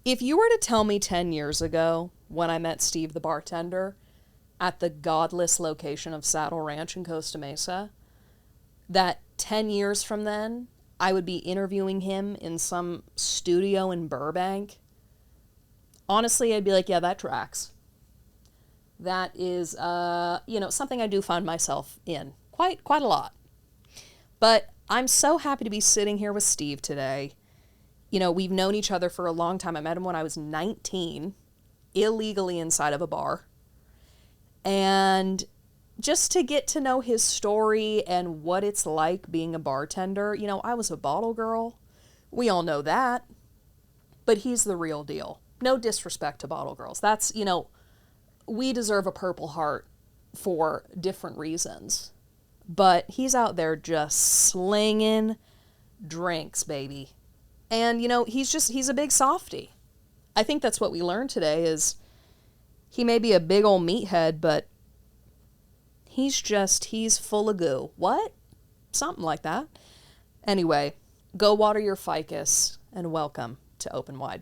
If you were to tell me 10 years ago, when I met Steve the bartender at the godless location of Saddle Ranch in Costa Mesa, that 10 years from then, I would be interviewing him in some studio in Burbank, honestly, I'd be like, yeah, that tracks. That is, something I do find myself in quite a lot. But I'm so happy to be sitting here with Steve today. You know, we've known each other for a long time. I met him when I was 19, illegally inside of a bar. And just to get to know his story and what it's like being a bartender, you know, I was a bottle girl. We all know that. But he's the real deal. No disrespect to bottle girls. That's, you know, we deserve a Purple Heart for different reasons. But he's out there just slinging drinks, baby. And, you know, he's a big softy. I think that's what we learned today is he may be a big old meathead, but he's full of goo. What? Something like that. Anyway, go water your ficus and welcome to Open Wide.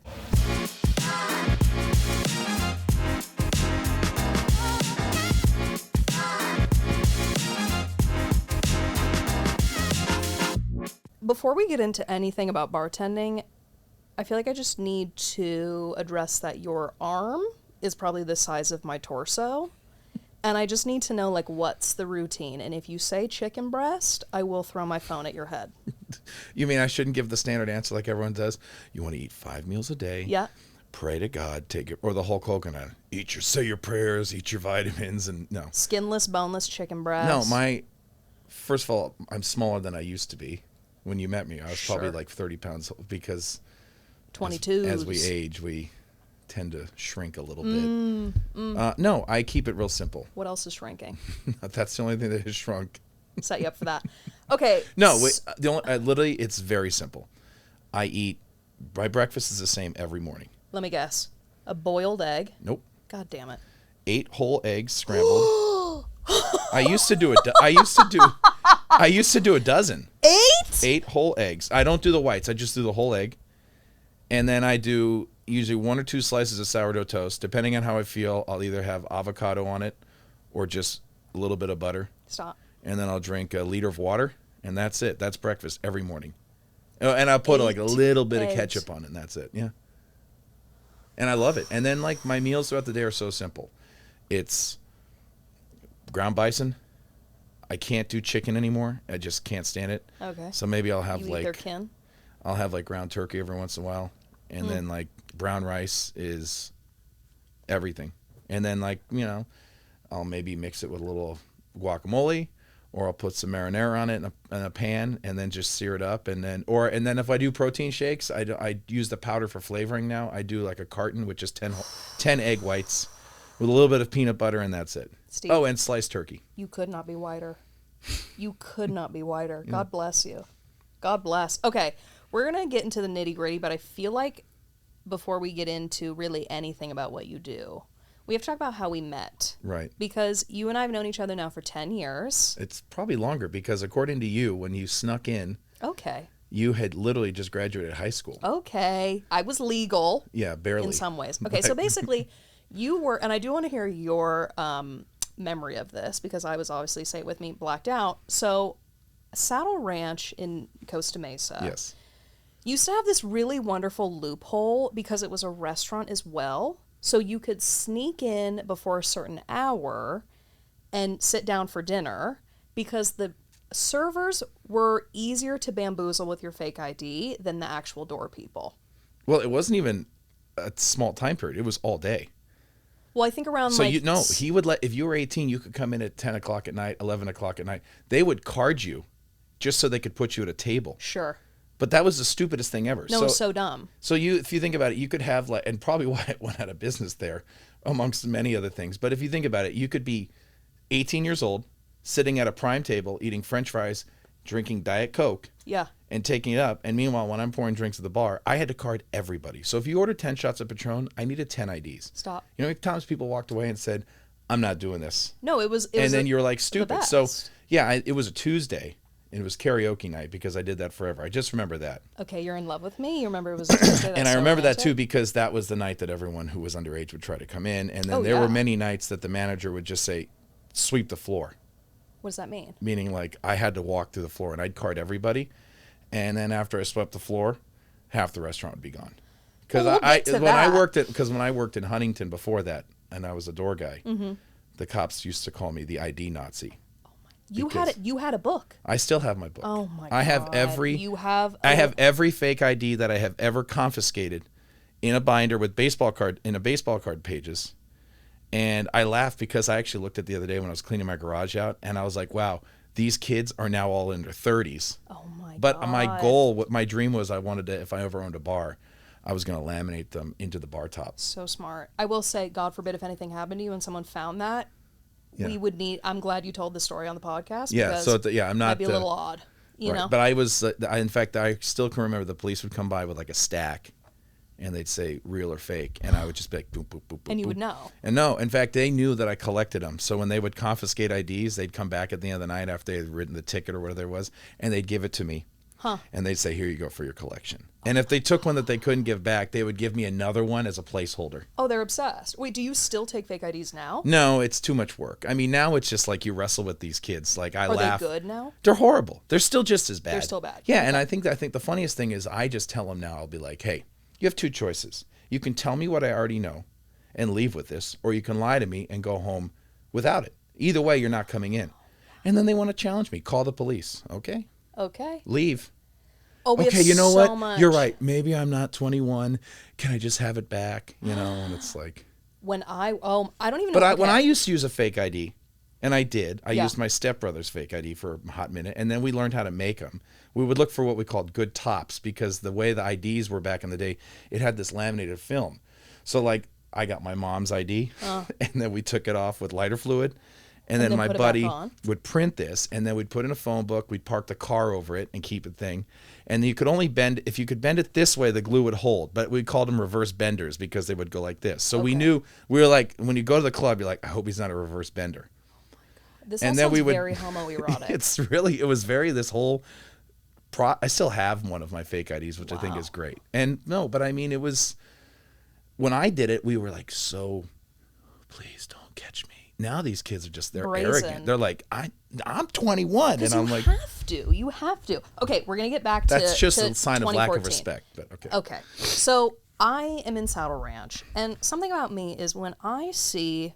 Before we get into anything about bartending, I feel like I just need to address that your arm is probably the size of my torso. And I just need to know, like, what's the routine? And if you say chicken breast, I will throw my phone at your head. You mean I shouldn't give the standard answer like everyone does? You want to eat 5 meals a day. Yeah. Pray to God, or the whole coconut. Say your prayers, eat your vitamins, and no. Skinless, boneless chicken breast. No, first of all, I'm smaller than I used to be. When you met me, I was probably like 30 pounds because 22s. As we age, we tend to shrink a little bit. No, I keep it real simple. What else is shrinking? That's the only thing that has shrunk. Set you up for that. Okay. No, literally, it's very simple. My breakfast is the same every morning. Let me guess. A boiled egg? Nope. God damn it. 8 whole eggs scrambled. I used to do a dozen. 8? 8 whole eggs. I don't do the whites. I just do the whole egg. And then I do usually 1 or 2 slices of sourdough toast. Depending on how I feel, I'll either have avocado on it or just a little bit of butter. Stop. And then I'll drink a liter of water, and that's it. That's breakfast every morning. And I'll put like a little bit of ketchup on it, and that's it. Yeah. And I love it. And then like my meals throughout the day are so simple. It's ground bison. I can't do chicken anymore. I just can't stand it. Okay. So maybe I'll have I'll have ground turkey every once in a while. And then like brown rice is everything. And then like, you know, I'll maybe mix it with a little guacamole, or I'll put some marinara on it in a pan and then just sear it up. And then if I do protein shakes, I use the powder for flavoring now. I do like a carton with just 10 egg whites with a little bit of peanut butter, and that's it. Steve, and sliced turkey. You could not be whiter. You could not be whiter. God bless you. God bless. Okay, we're going to get into the nitty-gritty, but I feel like before we get into really anything about what you do, we have to talk about how we met. Right. Because you and I have known each other now for 10 years. It's probably longer because according to you, when you snuck in, you had literally just graduated high school. Okay. I was legal. Yeah, barely. In some ways. Okay, so basically, you were, and I do want to hear your memory of this because I was obviously, say it with me, blacked out. So Saddle Ranch in Costa Mesa. Yes. Used to have this really wonderful loophole because it was a restaurant as well. So you could sneak in before a certain hour and sit down for dinner because the servers were easier to bamboozle with your fake ID than the actual door people. Well, it wasn't even a small time period. It was all day. Well, I think around he would let, if you were 18, you could come in at 10 o'clock at night, 11 o'clock at night. They would card you just so they could put you at a table. Sure. But that was the stupidest thing ever. No, it was so dumb. So if you think about it, you could have and probably why it went out of business there, amongst many other things. But if you think about it, you could be 18 years old, sitting at a prime table, eating French fries, drinking Diet Coke, and taking it up. And meanwhile, when I'm pouring drinks at the bar, I had to card everybody. So if you ordered 10 shots of Patron, I needed 10 IDs. Stop. You know how many times people walked away and said, "I'm not doing this." No, it was. And then you're like, stupid. So yeah, it was a Tuesday. And it was karaoke night because I did that forever. I just remember that. Okay, you're in love with me. You remember it was Tuesday. And I remember that too because that was the night that everyone who was underage would try to come in. And then there were many nights that the manager would just say, sweep the floor. What does that mean? Meaning like I had to walk through the floor and I'd card everybody. And then after I swept the floor, half the restaurant would be gone. Because when I worked in Huntington before that, and I was a door guy, the cops used to call me the ID Nazi. You had a book. I still have my book. Oh my God. I have every fake ID that I have ever confiscated in a binder with baseball card pages. And I laughed because I actually looked at the other day when I was cleaning my garage out and I was like, wow, these kids are now all in their 30s. Oh my God. But my goal, my dream was I wanted to, if I ever owned a bar, I was going to laminate them into the bar top. So smart. I will say, God forbid if anything happened to you and someone found that, we would need. I'm glad you told the story on the podcast. Yeah. So I'm not. That'd be a little odd, you know. But I was. In fact, I still can remember the police would come by with like a stack, and they'd say real or fake, and I would just be like boop boop boop boop. And you boop. would know. And no, in fact, they knew that I collected them. So when they would confiscate IDs, they'd come back at the end of the night after they had written the ticket or whatever it was, and they'd give it to me. And they'd say, here you go for your collection. And if they took one that they couldn't give back, they would give me another one as a placeholder. Oh, they're obsessed. Wait, do you still take fake IDs now? No, it's too much work. I mean, now it's just like you wrestle with these kids. Like I laugh. Are they good now? They're horrible. They're still just as bad. They're still bad. Yeah, and I think the funniest thing is I just tell them now, I'll be like, hey, you have two choices. You can tell me what I already know and leave with this, or you can lie to me and go home without it. Either way, you're not coming in. And then they want to challenge me. Call the police. Okay. Leave. Oh, okay, you know what? Much. You're right. Maybe I'm not 21. Can I just have it back? You know, and it's like I don't even know. But when I used to use a fake ID, and I did, I used my stepbrother's fake ID for a hot minute, and then we learned how to make them. We would look for what we called good tops because the way the IDs were back in the day, it had this laminated film. So like I got my mom's ID, and then we took it off with lighter fluid. And then my buddy would print this, and then we'd put in a phone book. We'd park the car over it and keep it thing. And you could only bend, if you could bend it this way, the glue would hold. But we called them reverse benders because they would go like this. So we knew, we were like, when you go to the club, you're like, I hope he's not a reverse bender. Oh my God. This all sounds very homoerotic. It was very, this whole, I still have one of my fake IDs, which I think is great. And no, but I mean, it was, when I did it, we were like, so please don't catch me. Now these kids are just, they're brazen. Arrogant. They're like, I'm 21. And I'm like, you have to. Okay, we're going to get back to that's just a sign of lack of respect. But okay. Okay. So I am in Saddle Ranch, and something about me is when I see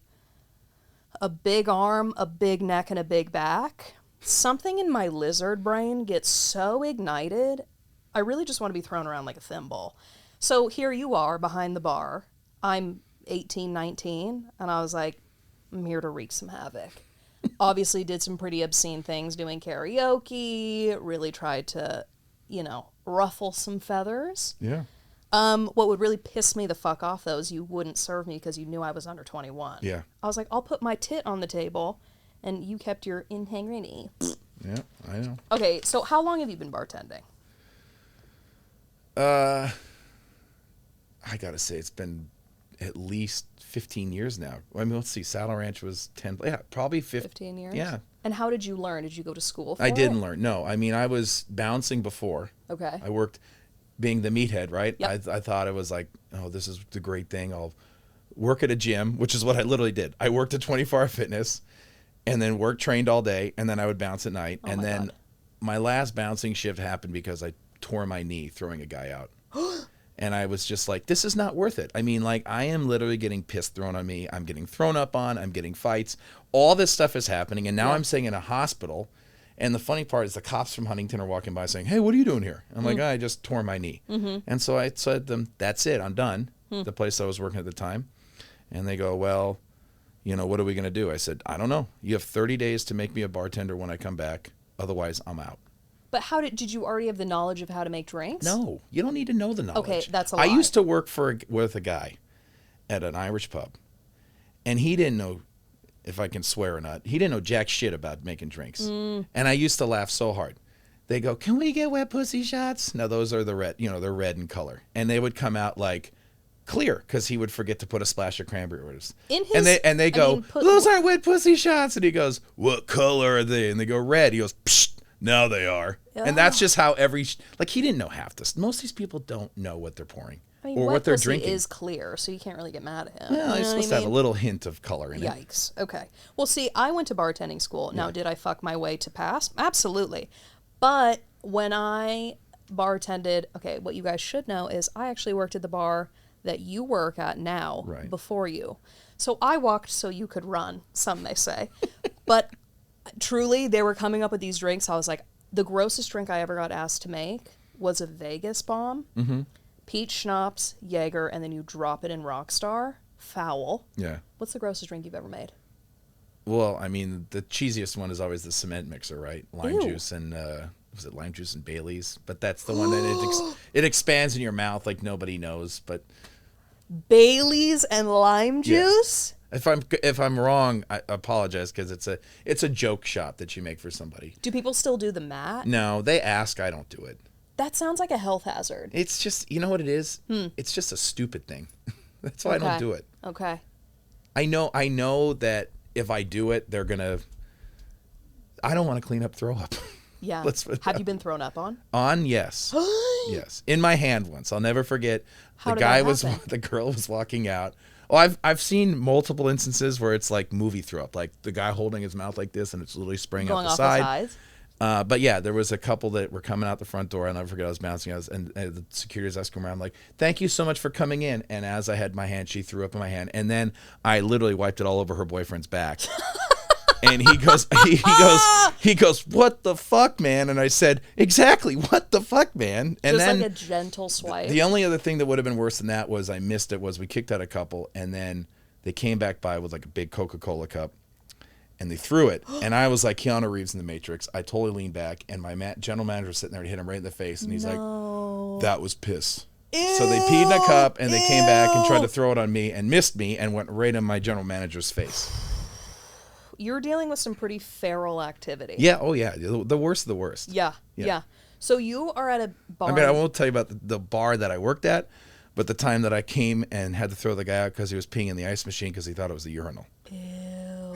a big arm, a big neck, and a big back, something in my lizard brain gets so ignited, I really just want to be thrown around like a thimble. So here you are behind the bar. I'm 18, 19, and I was like, I'm here to wreak some havoc. Obviously did some pretty obscene things doing karaoke, really tried to, ruffle some feathers. Yeah. What would really piss me the fuck off, though, is you wouldn't serve me because you knew I was under 21. Yeah. I was like, I'll put my tit on the table, and you kept your integrity. Yeah, I know. Okay, so how long have you been bartending? I gotta say, it's been at least 15 years now. I mean, let's see, Saddle Ranch was 10, probably 15 years? Yeah. And how did you learn? Did you go to school for I didn't learn, no. I mean, I was bouncing before. Okay. I worked being the meathead, right? Yep. I thought it was like, oh, this is the great thing. I'll work at a gym, which is what I literally did. I worked at 24-Hour Fitness and then trained all day, and then I would bounce at night. And then my last bouncing shift happened because I tore my knee throwing a guy out. And I was just like, this is not worth it. I mean, like, I am literally getting piss thrown on me. I'm getting thrown up on. I'm getting fights. All this stuff is happening. And now I'm staying in a hospital. And the funny part is the cops from Huntington are walking by saying, hey, what are you doing here? I'm like, I just tore my knee. And so I said to them, that's it. I'm done. The place I was working at the time. And they go, well, what are we going to do? I said, I don't know. You have 30 days to make me a bartender when I come back. Otherwise, I'm out. But did you already have the knowledge of how to make drinks? No, you don't need to know the knowledge. Okay, that's a lie. I used to work with a guy at an Irish pub, and he didn't know, if I can swear or not, he didn't know jack shit about making drinks. And I used to laugh so hard. They go, can we get wet pussy shots? Now, those are the red, they're red in color. And they would come out like clear because he would forget to put a splash of cranberry juice. And they go, those aren't wet pussy shots. And he goes, what color are they? And they go, red. He goes, psh. No, they are. Yeah. And that's just how like he didn't know half this. Most of these people don't know what they're pouring I mean, or wet what they're pussy drinking. is clear, so you can't really get mad at him. Well, he's supposed to have a little hint of color in it. Yikes. Okay. Well, see, I went to bartending school. Now, did I fuck my way to pass? Absolutely. But when I bartended, okay, what you guys should know is I actually worked at the bar that you work at now before you. So I walked so you could run, some may say. But truly, they were coming up with these drinks. I was like, the grossest drink I ever got asked to make was a Vegas bomb. Mm-hmm. Peach schnapps, Jaeger, and then you drop it in Rockstar. Foul. Yeah. What's the grossest drink you've ever made? Well, I mean, the cheesiest one is always the cement mixer, right? Lime Ew. juice and was it lime juice and Bailey's? But that's the one that it expands in your mouth like nobody knows. But Bailey's and lime juice? if I'm wrong, I apologize because it's a joke shot that you make for somebody. Do people still do the mat? No, they ask. I don't do it. That sounds like a health hazard. It's just, you know what it is? It's just a stupid thing. That's why I don't do it. Okay. I know that if I do it, they're gonna. I don't want to clean up throw up. Yeah. Have you been thrown up on? On, yes. Yes. In my hand once. I'll never forget. How did that happen? The girl was walking out. Oh, I've seen multiple instances where it's like movie throw up, like the guy holding his mouth like this and it's literally spraying out the side. Going off his eyes? But yeah, there was a couple that were coming out the front door, and I forget I was bouncing. And the security was asking around, like, "Thank you so much for coming in." And as I had my hand, she threw up in my hand, and then I literally wiped it all over her boyfriend's back. And he goes, "What the fuck, man?" And I said, "Exactly, what the fuck, man?" And just then like a gentle swipe. The only other thing that would have been worse than that was I missed it. Was we kicked out a couple, and then they came back by with like a big Coca-Cola cup. And they threw it, and I was like Keanu Reeves in The Matrix. I totally leaned back, and my general manager was sitting there and hit him right in the face, and he's like, "That was piss." Ew, so they peed in a cup, and they came back and tried to throw it on me, and missed me, and went right in my general manager's face. You're dealing with some pretty feral activity. Yeah, oh yeah, the worst of the worst. Yeah. So you are at a bar. I mean, I won't tell you about the bar that I worked at, but the time that I came and had to throw the guy out because he was peeing in the ice machine because he thought it was a urinal. Ew.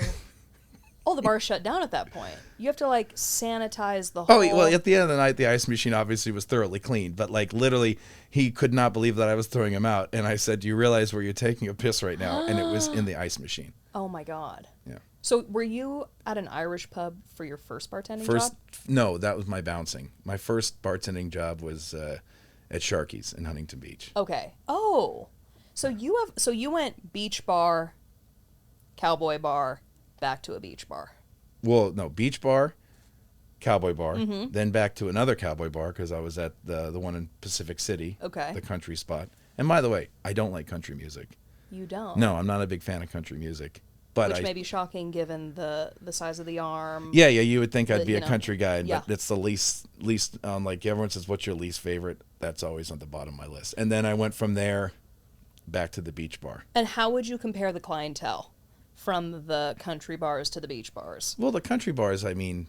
Oh, the bar's shut down at that point. You have to like sanitize the whole. Oh, well, at the end of the night, the ice machine obviously was thoroughly cleaned, but like literally, he could not believe that I was throwing him out. And I said, "Do you realize where you're taking a piss right now?" And it was in the ice machine. Oh my God. Yeah. So were you at an Irish pub for your first bartending job? No, that was my bouncing. My first bartending job was at Sharky's in Huntington Beach. Okay. Oh, so you went beach bar, cowboy bar, back to a beach bar. Well, no, beach bar, cowboy bar, then back to another cowboy bar because I was at the one in Pacific City, the country spot. And by the way, I don't like country music. You don't? No, I'm not a big fan of country music. But Which may be shocking given the size of the arm. Yeah, you would think I'd be a country guy, yeah. but it's the least like everyone says, "What's your least favorite?" That's always on the bottom of my list. And then I went from there back to the beach bar. And how would you compare the clientele from the country bars to the beach bars? Well, the country bars, I mean,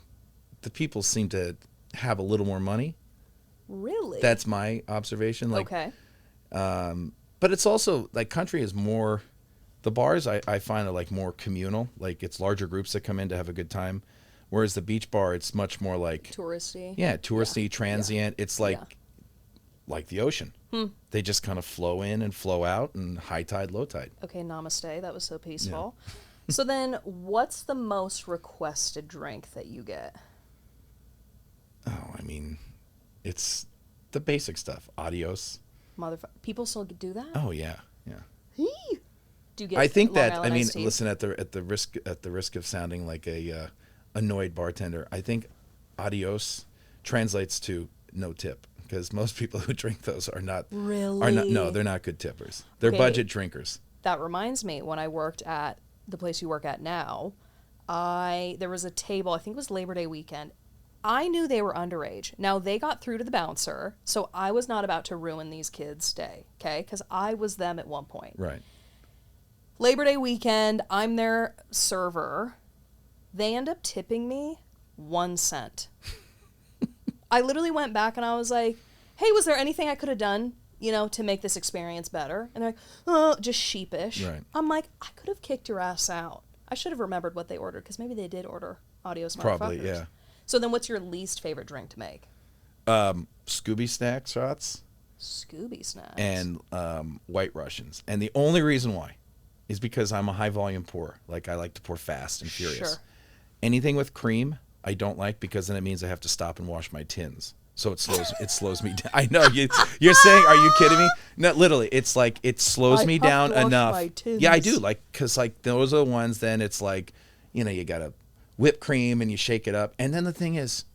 the people seem to have a little more money. Really? That's my observation. Like, okay. But it's also like country is more. The bars I find are like more communal. Like it's larger groups that come in to have a good time, whereas the beach bar it's much more like touristy. Yeah, touristy, transient. Yeah. It's like the ocean. They just kind of flow in and flow out, and high tide, low tide. Okay, namaste. That was so peaceful. Yeah. So then, what's the most requested drink that you get? Oh, I mean, it's the basic stuff. Adios. People still do that? Oh yeah. Do you get I think Long that Island I mean, iced tea? listen at the risk of sounding like a annoyed bartender. I think adios translates to no tip because most people who drink those are not no, they're not good tippers. They're budget drinkers. That reminds me, when I worked at the place you work at now, there was a table, I think it was Labor Day weekend. I knew they were underage. Now, they got through to the bouncer, so I was not about to ruin these kids' day, okay? Because I was them at one point. Right. Labor Day weekend, I'm their server. They end up tipping me 1 cent. I literally went back and I was like, "Hey, was there anything I could have done, to make this experience better?" And they're like, "Oh," just sheepish. Right. I'm like, I could have kicked your ass out. I should have remembered what they ordered because maybe they did order Adios Motherfuckers. Probably, yeah. So then what's your least favorite drink to make? Scooby snack shots Scooby snacks. and White Russians. And the only reason why is because I'm a high volume pourer. Like I like to pour fast and furious. Sure. Anything with cream, I don't like because then it means I have to stop and wash my tins. So it slows me down. I know you're saying, are you kidding me? No, literally, it's like it slows me down enough. Yeah, I do. Like because like those are the ones. Then it's like, you gotta whip cream and you shake it up. And then the thing is,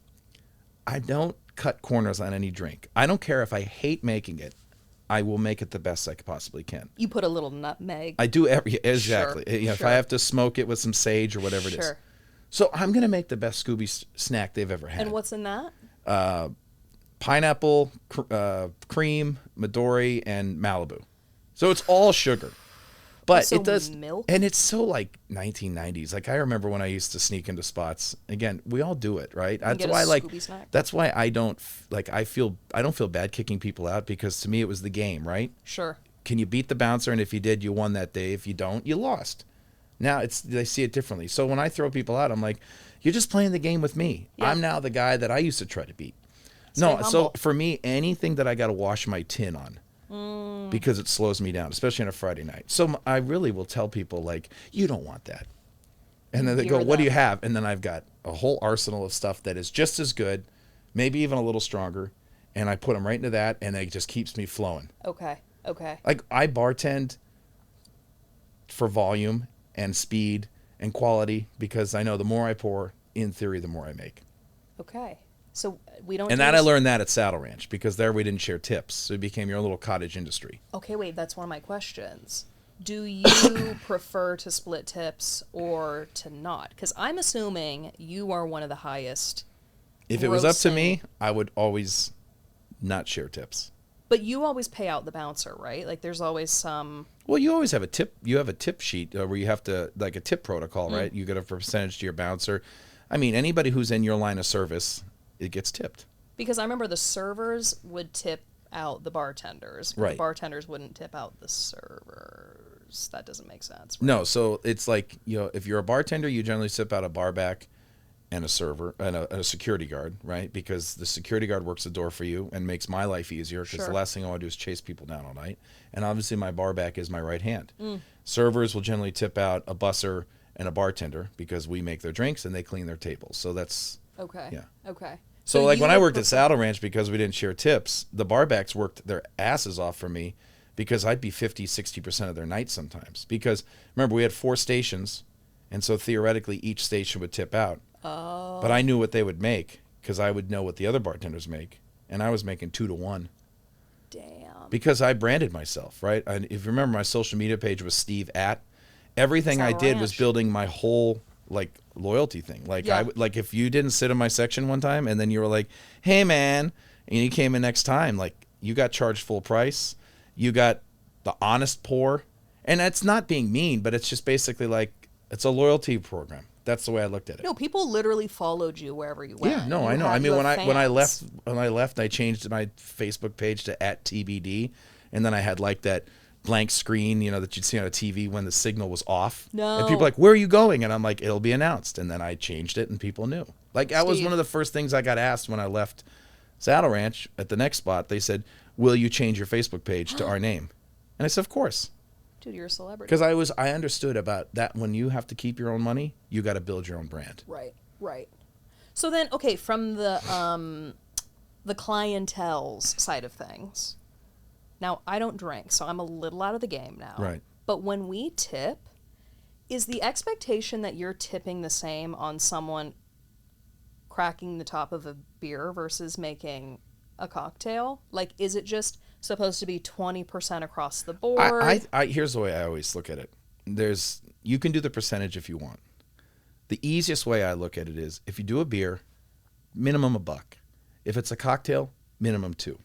I don't cut corners on any drink. I don't care if I hate making it. I will make it the best I possibly can. You put a little nutmeg. I do exactly. Sure, If I have to smoke it with some sage or whatever it is. Sure. So I'm gonna make the best Scooby snack they've ever had. And what's in that? Pineapple, cream, Midori, and Malibu. So it's all sugar. But Also it does, milk? and it's so like 1990s. Like I remember when I used to sneak into spots. Again, we all do it, right? That's get a why, like, Scooby snack? that's why I don't like. I don't feel bad kicking people out because to me it was the game, right? Sure. Can you beat the bouncer? And if you did, you won that day. If you don't, you lost. Now they see it differently. So when I throw people out, I'm like, you're just playing the game with me. Yeah. I'm now the guy that I used to try to beat. Stay No, humble. so for me, anything that I got to wash my tin on because it slows me down, especially on a Friday night. So I really will tell people, like, you don't want that. And then they go, what do you have? And then I've got a whole arsenal of stuff that is just as good, maybe even a little stronger. And I put them right into that, and it just keeps me flowing. Okay. Like, I bartend for volume and speed and quality because I know the more I pour, in theory, the more I make. Okay. So we don't. And that I learned that at Saddle Ranch because there we didn't share tips. So it became your own little cottage industry. Okay, wait. That's one of my questions. Do you prefer to split tips or to not? Because I'm assuming you are one of the highest. If it was up to grossing- me, I would always not share tips. But you always pay out the bouncer, right? Like there's always some. Well, you always have a tip. You have a tip sheet where you have to, like a tip protocol, right? You get a percentage to your bouncer. I mean, anybody who's in your line of service, it gets tipped. Because I remember the servers would tip out the bartenders. But Right. The bartenders wouldn't tip out the servers. That doesn't make sense. Right? No, so it's like, if you're a bartender, you generally tip out a bar back and a server and a security guard, right? Because the security guard works the door for you and makes my life easier because Sure. the last thing I want to do is chase people down all night. And obviously my bar back is my right hand. Servers will generally tip out a busser and a bartender because we make their drinks and they clean their tables. So that's, Okay. Yeah. Okay. so like you when I would worked at prefer- Saddle Ranch, because we didn't share tips, the barbacks worked their asses off for me because I'd be 50, 60% of their night sometimes. Because remember, we had 4 stations, and so theoretically each station would tip out. Oh. But I knew what they would make because I would know what the other bartenders make, and I was making 2 to 1 Damn. because I branded myself, right? And if you remember, my social media page was Steve at. Everything I Saddle did was Ranch. building my whole like loyalty thing. Like Yeah. like if you didn't sit in my section one time and then you were like, "Hey man," and you came in next time, like you got charged full price. You got the honest pour, and that's not being mean, but it's just basically like it's a loyalty program. That's the way I looked at it. No, people literally followed you wherever you went. Yeah, no, You I know. I had- mean, you when have I fans. left, I changed my Facebook page to @TBD, and then I had like that blank screen, that you'd see on a TV when the signal was off. No. And people were like, "Where are you going?" And I'm like, "It'll be announced." And then I changed it, and people knew. Like that was Steve. one of the first things I got asked when I left Saddle Ranch at the next spot. They said, "Will you change your Facebook page to our name?" And I said, "Of course." Dude, you're a celebrity. Because I understood about that when you have to keep your own money, you got to build your own brand. Right. So then, okay, from the clientele's side of things. Now, I don't drink, so I'm a little out of the game now. Right. But when we tip, is the expectation that you're tipping the same on someone cracking the top of a beer versus making a cocktail? Like, is it just supposed to be 20% across the board? Here's the way I always look at it. You can do the percentage if you want. The easiest way I look at it is if you do a beer, minimum $1. If it's a cocktail, minimum $2.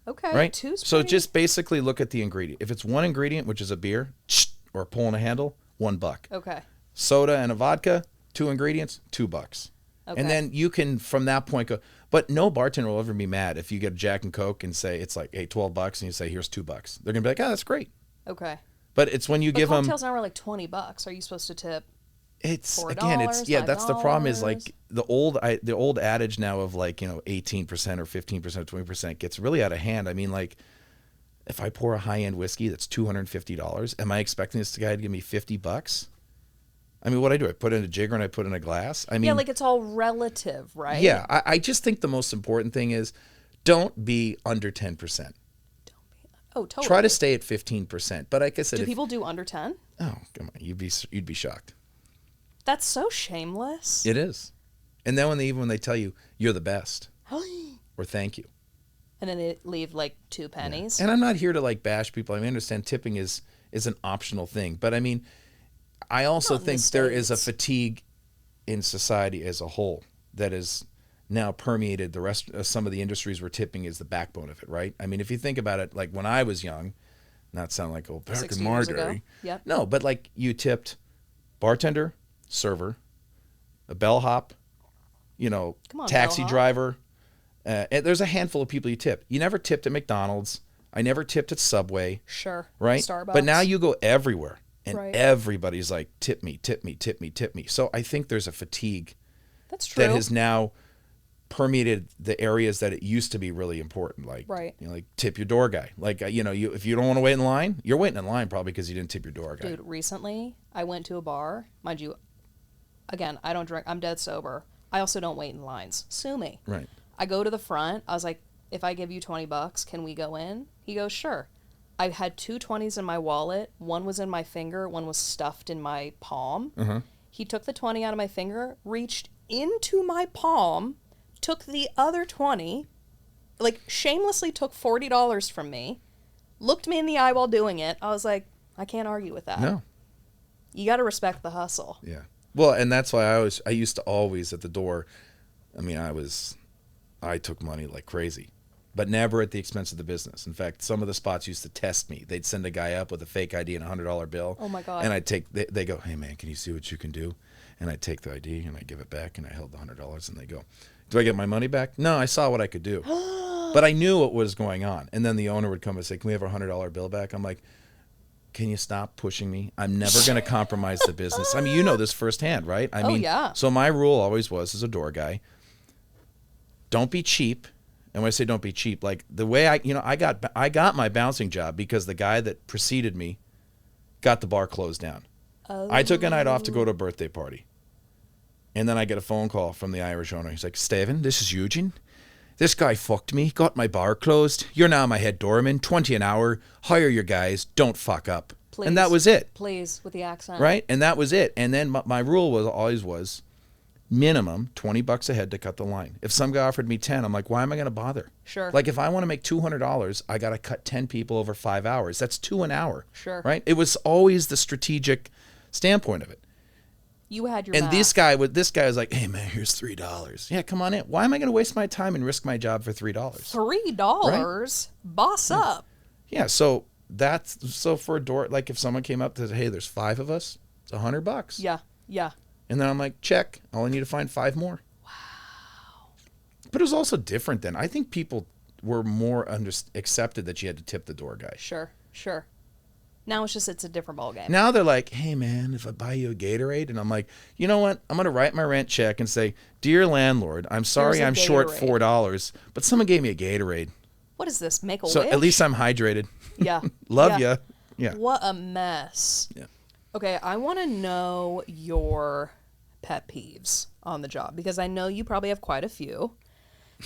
Okay, Right? two's So pretty- just basically look at the ingredient. If it's one ingredient, which is a beer, or pulling a handle, $1. Okay. Soda and a vodka, 2 ingredients, $2. Okay. And then you can, from that point, go. But no bartender will ever be mad if you get Jack and Coke and say it's like, hey, $12, and you say here's $2. They're gonna be like, oh, that's great. Okay. But it's when you But give them. cocktails now are like $20. Are you supposed to tip? it's $4, again, that's the problem is $5. like the old adage now of like, 18% or 15%, 20% gets really out of hand. I mean, like if I pour a high-end whiskey that's $250, am I expecting this guy to give me $50? I mean, what I do, I put in a jigger and I put in a glass. I mean, yeah, like it's all relative, right? yeah, I just think the most important thing is don't be under 10%. Oh, totally. Try to stay at 15%. But like I said, Do people do under 10? oh, come on, you'd be shocked. That's so shameless. It is. And then when they tell you you're the best or thank you. And then they leave like 2 pennies. And I'm not here to like bash people. I mean, I understand tipping is an optional thing, but I mean, I also think there is a fatigue in society as a whole that is now permeated the rest of some of the industries where tipping is the backbone of it, right? I mean, if you think about it, like when I was young, not sound like old back in my day. Yep. No, but like you tipped bartender, server, a bellhop, taxi driver. And there's a handful of people you tip. You never tipped at McDonald's. I never tipped at Subway. Sure. Right? Starbucks. But now you go everywhere. And right. everybody's like, tip me, tip me, tip me, tip me. So I think there's a fatigue that's true. that has now permeated the areas that it used to be really important. Like, right. Like tip your door guy. Like, if you don't want to wait in line, you're waiting in line probably because you didn't tip your door guy. Dude, recently I went to a bar. Mind you, again, I don't drink. I'm dead sober. I also don't wait in lines. Sue me. Right. I go to the front. I was like, if I give you $20, can we go in? He goes, sure. I had 2 20s in my wallet. One was in my finger. One was stuffed in my palm. Uh-huh. He took the 20 out of my finger, reached into my palm, took the other 20, like shamelessly took $40 from me, looked me in the eye while doing it. I was like, I can't argue with that. No. You got to respect the hustle. Yeah. Well, and that's why I used to always at the door, I mean, I took money like crazy. But never at the expense of the business. In fact, some of the spots used to test me. They'd send a guy up with a fake ID and a $100 bill. Oh, my God. And they go, hey, man, can you see what you can do? And I'd take the ID and I'd give it back and I held the $100 and they go, do I get my money back? No, I saw what I could do. But I knew what was going on. And then the owner would come and say, can we have our $100 bill back? I'm like, can you stop pushing me? I'm never going to compromise the business. I mean, you know this firsthand, right? I mean, yeah. So my rule always was as a door guy, don't be cheap. And when I say don't be cheap, like the way I got my bouncing job because the guy that preceded me got the bar closed down. Oh. I took a night off to go to a birthday party. And then I get a phone call from the Irish owner. He's like, Steven, this is Eugene. This guy fucked me, got my bar closed. You're now my head doorman, 20 an hour. Hire your guys, don't fuck up. Please. And that was it. Please, with the accent. Right? And that was it. And then my rule always was minimum $20 a head to cut the line. If some guy offered me 10, I'm like, why am I going to bother? Sure. Like if I want to make $200, I got to cut 10 people over 5 hours. That's $2 an hour. Sure. Right? It was always the strategic standpoint of it. You had your and math. this guy was like, hey man, here's $3. Yeah, come on in. Why am I going to waste my time and risk my job for $3? $3? Right? Boss up. Yeah. So for a door, like if someone came up and said, hey, there's 5 of us, it's $100. Yeah. Yeah. And then I'm like, check. All I need to find 5 more. Wow. But it was also different then. I think people were more accepted that you had to tip the door guy. Sure. Now it's a different ballgame. Now they're like, hey man, if I buy you a Gatorade, and I'm like, you know what? I'm going to write my rent check and say, dear landlord, I'm sorry I'm short $4, but someone gave me a Gatorade. What is this? Make a wish? So at least I'm hydrated. Yeah. Love ya. Yeah. What a mess. Yeah. Okay, I want to know your pet peeves on the job because I know you probably have quite a few.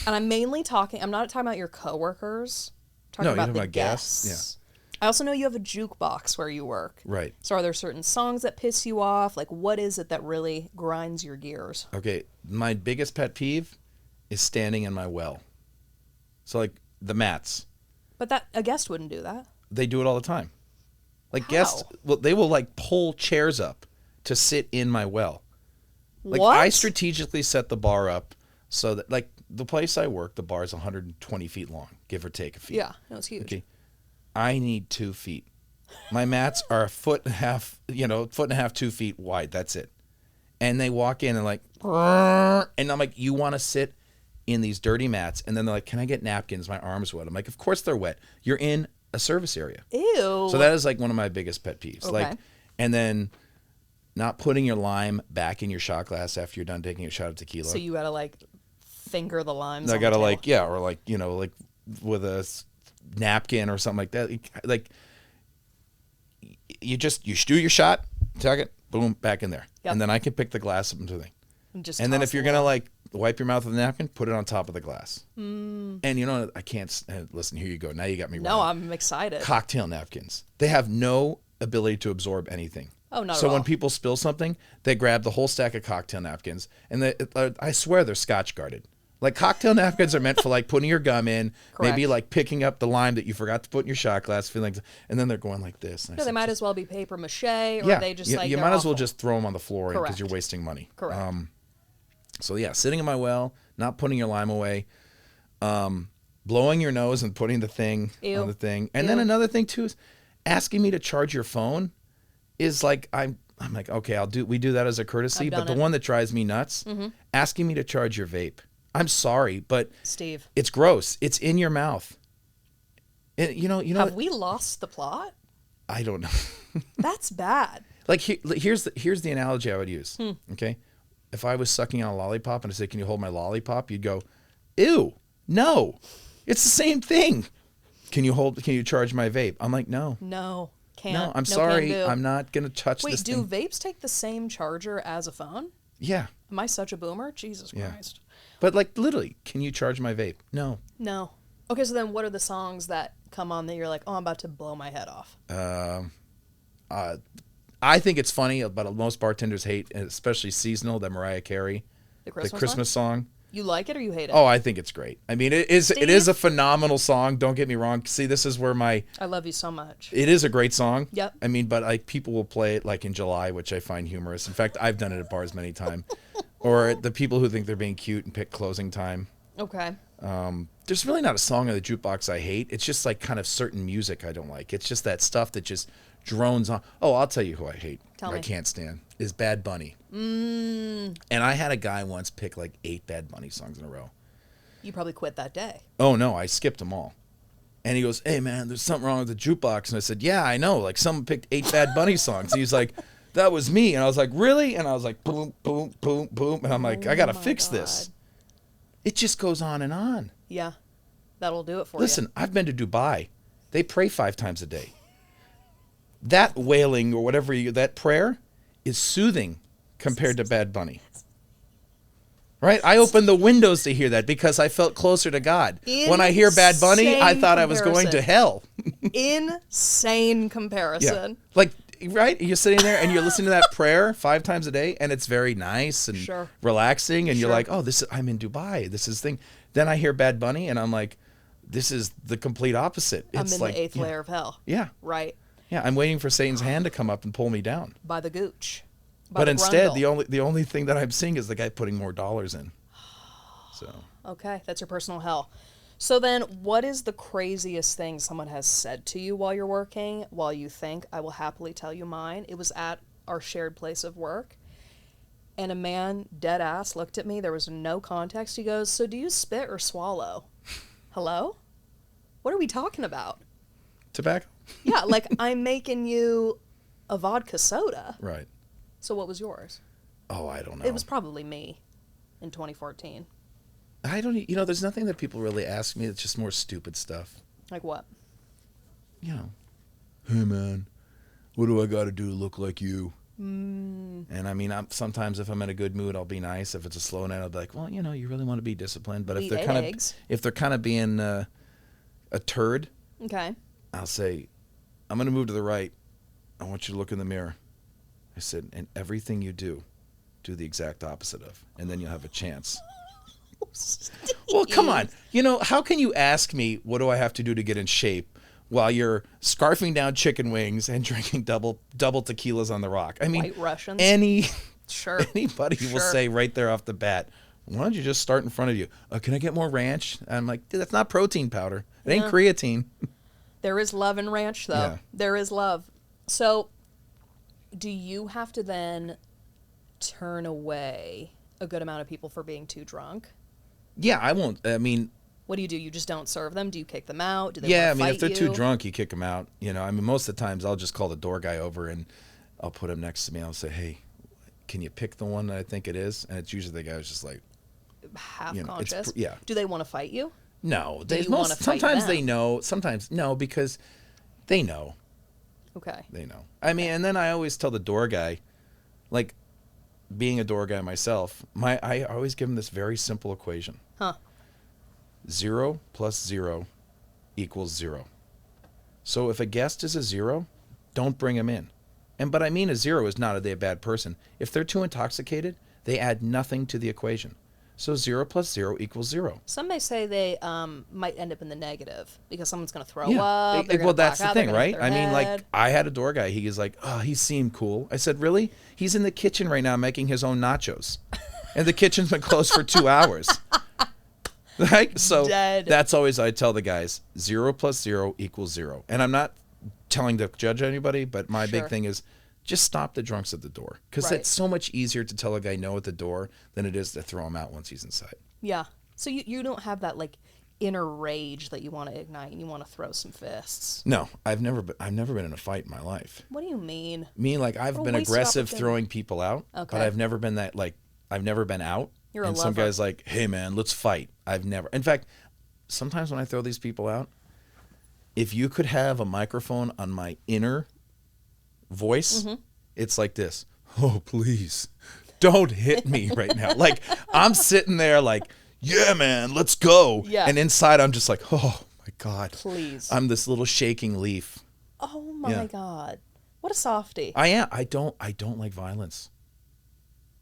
And I'm not talking about your coworkers. I'm talking about the guests. Yeah. I also know you have a jukebox where you work. Right. So are there certain songs that piss you off? Like what is it that really grinds your gears? Okay, my biggest pet peeve is standing in my well. So like the mats. But a guest wouldn't do that. They do it all the time. Like How? guests, they will like pull chairs up to sit in my well. Like what? I strategically set the bar up so that like the place I work, the bar is 120 feet long, give or take a feet. Yeah, no, it's huge. Okay. I need 2 feet. My mats are a foot and a half, 2 feet wide. That's it. And they walk in and like, and I'm like, you want to sit in these dirty mats? And then they're like, can I get napkins? My arm's wet. I'm like, of course they're wet. You're in a service area. Ew. So that is like one of my biggest pet peeves. Okay. Like, and then not putting your lime back in your shot glass after you're done taking a shot of tequila. So you gotta like finger the limes. I on gotta the like, tail. or like, like with a napkin or something like that. Like you do your shot, tuck it, boom, back in there. Yep. And then I can pick the glass up into the thing. And then if you're going to like wipe your mouth with a napkin, put it on top of the glass. And I can't, listen, here you go. Now you got me No, wrong. I'm excited. Cocktail napkins. They have no ability to absorb anything. Oh, not So at when all. people spill something, they grab the whole stack of cocktail napkins, and I swear they're Scotch guarded. Like cocktail napkins are meant for like putting your gum in, maybe Correct. like picking up the lime that you forgot to put in your shot glass, and then they're going like this. And I No, they said, might as well be paper mache, or yeah, they just you, like you they're might as well awful. just throw them on the floor because Correct. you're wasting money. Correct. So yeah, sitting in my well, not putting your lime away, blowing your nose and putting the thing Ew. on the thing, and then another thing too is asking me to charge your phone is like I'm like, okay, we do that as a courtesy, I've but done the it. one that drives me nuts, asking me to charge your vape. I'm sorry, but Steve, it's gross. It's in your mouth. And you know. have we lost the plot? I don't know. That's bad. Like here's the analogy I would use. Okay, if I was sucking on a lollipop and I said, "Can you hold my lollipop?" You'd go, "Ew, no, it's the same thing." Can you charge my vape? I'm like, no, No, can't. no, I'm No sorry, can do. I'm not gonna touch Wait, this do thing. vapes take the same charger as a phone? Yeah, Am I such a boomer? Jesus Yeah. Christ. but like literally, can you charge my vape? No. No. Okay, so then what are the songs that come on that you're like, oh, I'm about to blow my head off? I think it's funny, but most bartenders hate, and especially seasonal, that Mariah Carey, The the Christmas song. You like it or you hate it? Oh, I think it's great. I mean, it is Steve? a phenomenal song. Don't get me wrong. See, this is where I love you so much. it is a great song. Yep. I mean, but like people will play it like in July, which I find humorous. In fact, I've done it at bars many times. Or the people who think they're being cute and pick closing time. Okay. There's really not a song on the jukebox I hate. It's just like kind of certain music I don't like. It's just that stuff that just drones on. Oh, I'll tell you who I hate. Tell who I me. can't stand is Bad Bunny. And I had a guy once pick like 8 Bad Bunny songs in a row. You probably quit that day. Oh no, I skipped them all. And he goes, "Hey man, there's something wrong with the jukebox." And I said, "Yeah, I know. Like someone picked 8 Bad Bunny songs." And he's like, "That was me." And I was like, "Really?" And I was like, "Boom, boom, boom, boom." And I'm like, "I gotta my fix God. this." It just goes on and on. Yeah. That'll do it for Listen, I've been to Dubai. They pray 5 times a day. That wailing or whatever that prayer is soothing compared to Bad Bunny. Right? I opened the windows to hear that because I felt closer to God. When I hear Bad Bunny, I Insane thought I was going to comparison. hell. you. Insane comparison. Like, right? You're sitting there and you're listening to that prayer 5 times a day, and it's very nice and Sure. relaxing, and you're Sure. like, "Oh, I'm in Dubai. This is thing." Then I hear Bad Bunny, and I'm like, "This is the complete opposite." I'm It's in like, the 8th yeah, layer of hell. Yeah, Right. yeah. I'm waiting for Satan's hand to come up and pull me down. By the gooch. By But the instead, grundle. the only thing that I'm seeing is the guy putting more dollars in. So Okay, that's your personal hell. So then, what is the craziest thing someone has said to you while you're working? While you think, I will happily tell you mine. It was at our shared place of work. And a man, dead ass, looked at me. There was no context. He goes, "So do you spit or swallow?" Hello? What are we talking about? tobacco, Yeah, like I'm making you a vodka soda. right? So what was yours? Oh, I don't know. It was probably me in 2014. I don't. There's nothing that people really ask me. It's just more stupid stuff. Like what? Hey man, what do I got to do to look like you? And I mean, sometimes if I'm in a good mood, I'll be nice. If it's a slow night, I'll be like, well, you really want to be disciplined. But Eat eggs. if they're kind of being a turd, Okay. I'll say, I'm going to move to the right. I want you to look in the mirror. I said, and everything you do the exact opposite of, and then you'll have a chance. Well, come on. How can you ask me what do I have to do to get in shape while you're scarfing down chicken wings and drinking double tequilas on the rock? I mean, White Russians? Sure. anybody will Sure. say right there off the bat, why don't you just start in front of you? Can I get more ranch? And I'm like, dude, that's not protein powder. It ain't Yeah. creatine. There is love in ranch, though. Yeah. There is love. So, do you have to then turn away a good amount of people for being too drunk? Yeah, I won't. I mean, What do? You just don't serve them? Do you kick them out? Do they yeah, I wanna mean, if fight they're you? too drunk, you kick them out. I mean, most of the times I'll just call the door guy over and I'll put him next to me. I'll say, hey, can you pick the one that I think it is? And it's usually the guy who's just like, Half you know, conscious. yeah. Do they want to fight you? No, Do you wanna fight sometimes them? they know, sometimes no, because they know. Okay. They know. I mean, and then I always tell the door guy, like, being a door guy myself, I always give him this very simple equation. Huh. 0 plus 0 equals 0. So if a guest is a 0, don't bring him in. But I mean a 0 is not a bad person. If they're too intoxicated, they add nothing to the equation. So 0 plus 0 equals 0. Some may say they might end up in the negative because someone's going to throw Yeah. up. They're Well, gonna that's black the out, thing, they're gonna hit right? their I mean, like, head. I had a door guy. He was like, oh, he seemed cool. I said, really? He's in the kitchen right now making his own nachos. And the kitchen's been closed for 2 hours. Like, so Dead. that's always, I tell the guys, 0 plus 0 equals 0. And I'm not telling to judge anybody, but my Sure. big thing is just stop the drunks at the door. Because Right. it's so much easier to tell a guy no at the door than it is to throw him out once he's inside. Yeah. So you don't have that like inner rage that you want to ignite and you want to throw some fists. No, I've never been in a fight in my life. What do you mean? Me, like, I've What a been wasted aggressive opportunity. throwing people out, Okay. but I've never been that, like, I've never been out. You're a and some lover. guy's like, hey, man, let's fight. I've never. In fact, sometimes when I throw these people out, if you could have a microphone on my inner voice, Mm-hmm. it's like this. Oh, please, don't hit me right now. Like, I'm sitting there like, yeah, man, let's go. Yeah. And inside, I'm just like, oh, my God. Please. I'm this little shaking leaf. Oh my Yeah. God. What a softy. I am. I don't like violence.